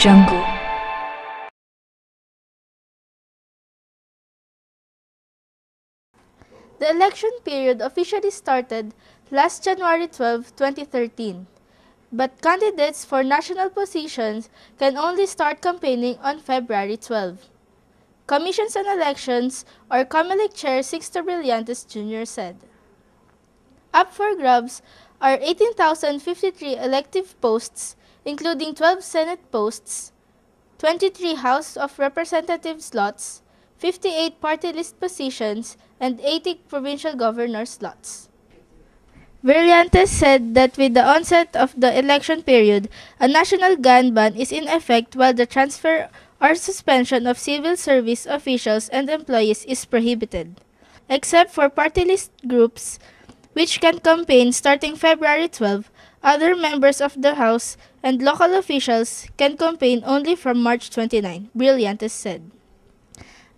jungle. The election period officially started last January 12, 2013, but candidates for national positions can only start campaigning on February 12. Commissions on Elections, or COMELEC Chair Sixto Brillantes Jr. said. Up for grabs are 18,053 elective posts, including 12 Senate posts, 23 House of Representatives slots, 58 party list positions, and 80 provincial governor slots. Brillantes said that with the onset of the election period, a national gun ban is in effect while the transfer or suspension of civil service officials and employees is prohibited, except for party list groups, which can campaign starting February 12. Other members of the House and local officials can campaign only from March 29, Brillantes said.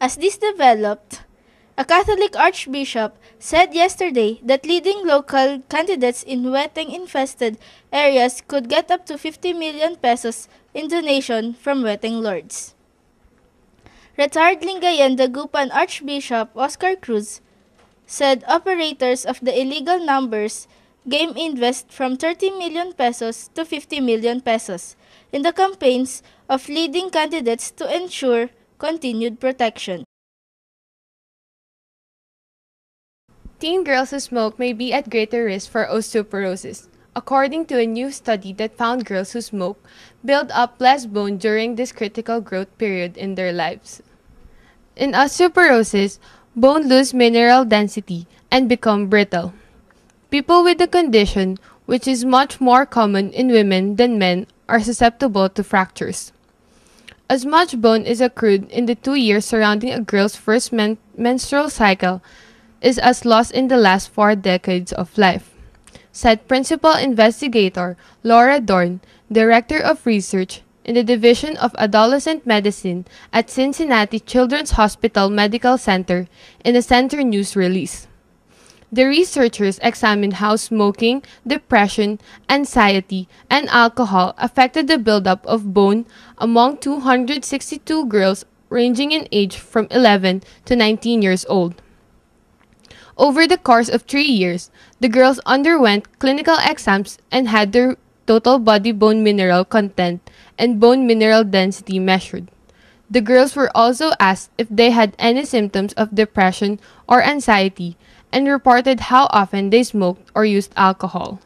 As this developed, a Catholic archbishop said yesterday that leading local candidates in weteng-infested areas could get up to 50 million pesos in donation from weteng lords. Retired Lingayen Dagupan Archbishop Oscar Cruz said operators of the illegal numbers game invest from 30 million pesos to 50 million pesos in the campaigns of leading candidates to ensure continued protection. Teen girls who smoke may be at greater risk for osteoporosis, according to a new study that found girls who smoke build up less bone during this critical growth period in their lives. In osteoporosis, bone lose mineral density and become brittle. People with the condition, which is much more common in women than men, are susceptible to fractures. As much bone is accrued in the 2 years surrounding a girl's first menstrual cycle is as lost in the last 4 decades of life, said Principal Investigator Laura Dorn, Director of Research in the Division of Adolescent Medicine at Cincinnati Children's Hospital Medical Center in a center news release. The researchers examined how smoking, depression, anxiety, and alcohol affected the buildup of bone among 262 girls ranging in age from 11 to 19 years old. Over the course of 3 years, the girls underwent clinical exams and had their total body bone mineral content and bone mineral density measured. The girls were also asked if they had any symptoms of depression or anxiety and reported how often they smoked or used alcohol.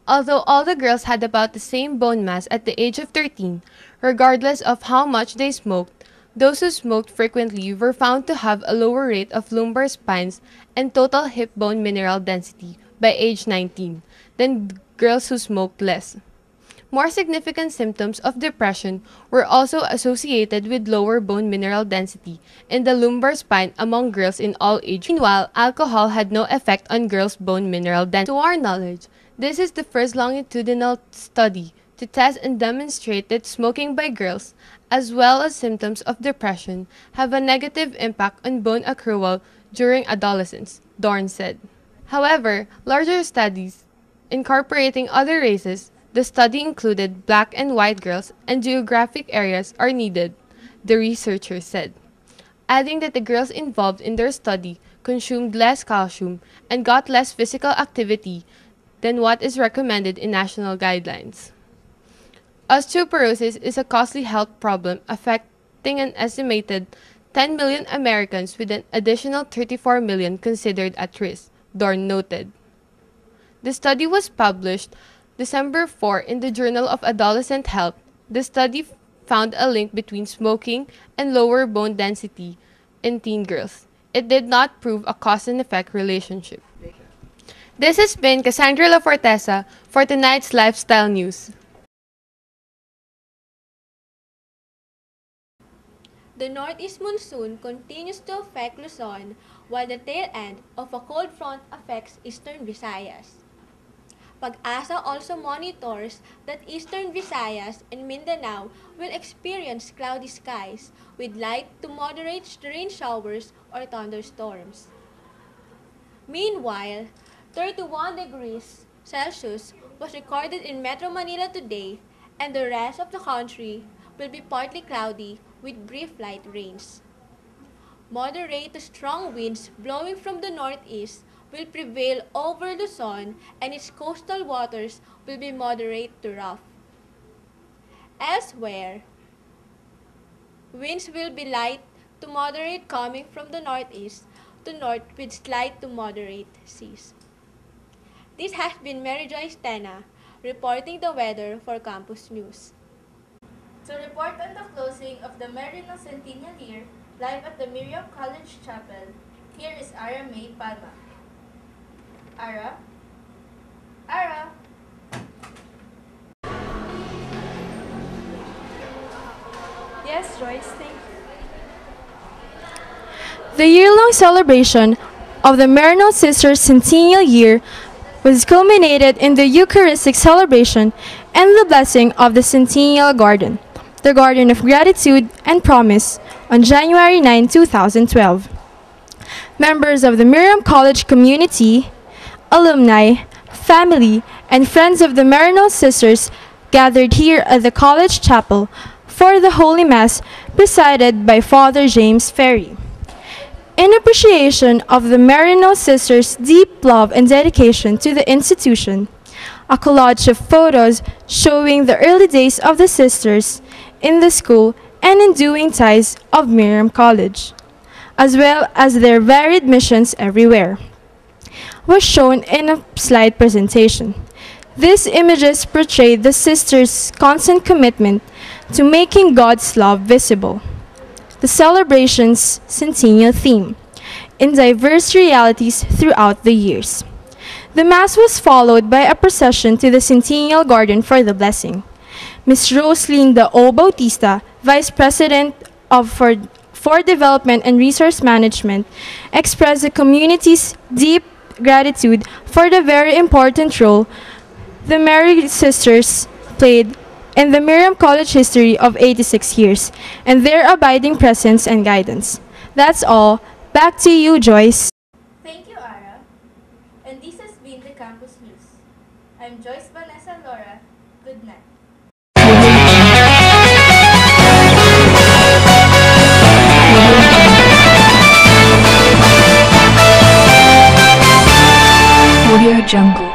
Although all the girls had about the same bone mass at the age of 13, regardless of how much they smoked, those who smoked frequently were found to have a lower rate of lumbar spines and total hip bone mineral density by age 19 than girls who smoked less. More significant symptoms of depression were also associated with lower bone mineral density in the lumbar spine among girls in all ages. Meanwhile, alcohol had no effect on girls' bone mineral density. To our knowledge, this is the first longitudinal study to test and demonstrate that smoking by girls, as well as symptoms of depression, have a negative impact on bone accrual during adolescence, Dorn said. However, larger studies incorporating other races, the study included black and white girls, and geographic areas are needed, the researchers said, adding that the girls involved in their study consumed less calcium and got less physical activity than what is recommended in national guidelines. Osteoporosis is a costly health problem affecting an estimated 10 million Americans with an additional 34 million considered at risk, Dorn noted. The study was published December 4 in the Journal of Adolescent Health. The study found a link between smoking and lower bone density in teen girls. It did not prove a cause and effect relationship. This has been Cassandra La Forteza for tonight's Lifestyle News. The northeast monsoon continues to affect Luzon, while the tail end of a cold front affects eastern Visayas. Pag-asa also monitors that eastern Visayas and Mindanao will experience cloudy skies with light to moderate rain showers or thunderstorms. Meanwhile, 31 degrees Celsius was recorded in Metro Manila today, and the rest of the country will be partly cloudy with brief light rains. Moderate to strong winds blowing from the northeast will prevail over Luzon, and its coastal waters will be moderate to rough. Elsewhere, winds will be light to moderate coming from the northeast to north with slight to moderate seas. This has been Mary Joyce Tena reporting the weather for Campus News. To report on the closing of the Merino Centennial Year live at the Miriam College Chapel, here is Ara May Palma. Ara? Ara? Yes, Joyce, thank you. The year-long celebration of the Merino Sisters Centennial Year was culminated in the Eucharistic celebration and the blessing of the Centennial Garden, the Garden of Gratitude and Promise, on January 9, 2012. Members of the Miriam College community, alumni, family, and friends of the Merino Sisters gathered here at the college chapel for the Holy Mass presided by Father James Ferry. In appreciation of the Merino Sisters' deep love and dedication to the institution, a collage of photos showing the early days of the sisters in the school and enduring ties of Miriam College, as well as their varied missions everywhere, was shown in a slide presentation. These images portrayed the sisters' constant commitment to making God's love visible, the celebration's centennial theme, in diverse realities throughout the years. The Mass was followed by a procession to the Centennial Garden for the blessing. Ms. Rosalinda O. Bautista, Vice President for Development and Resource Management, expressed the community's deep gratitude for the very important role the Mary Sisters played in the Miriam College history of 86 years, and their abiding presence and guidance. That's all. Back to you, Joyce. Thank you, Ara. And this has been the Campus News. I'm Joyce Vanessa Laura. Good night. Audio Jungle.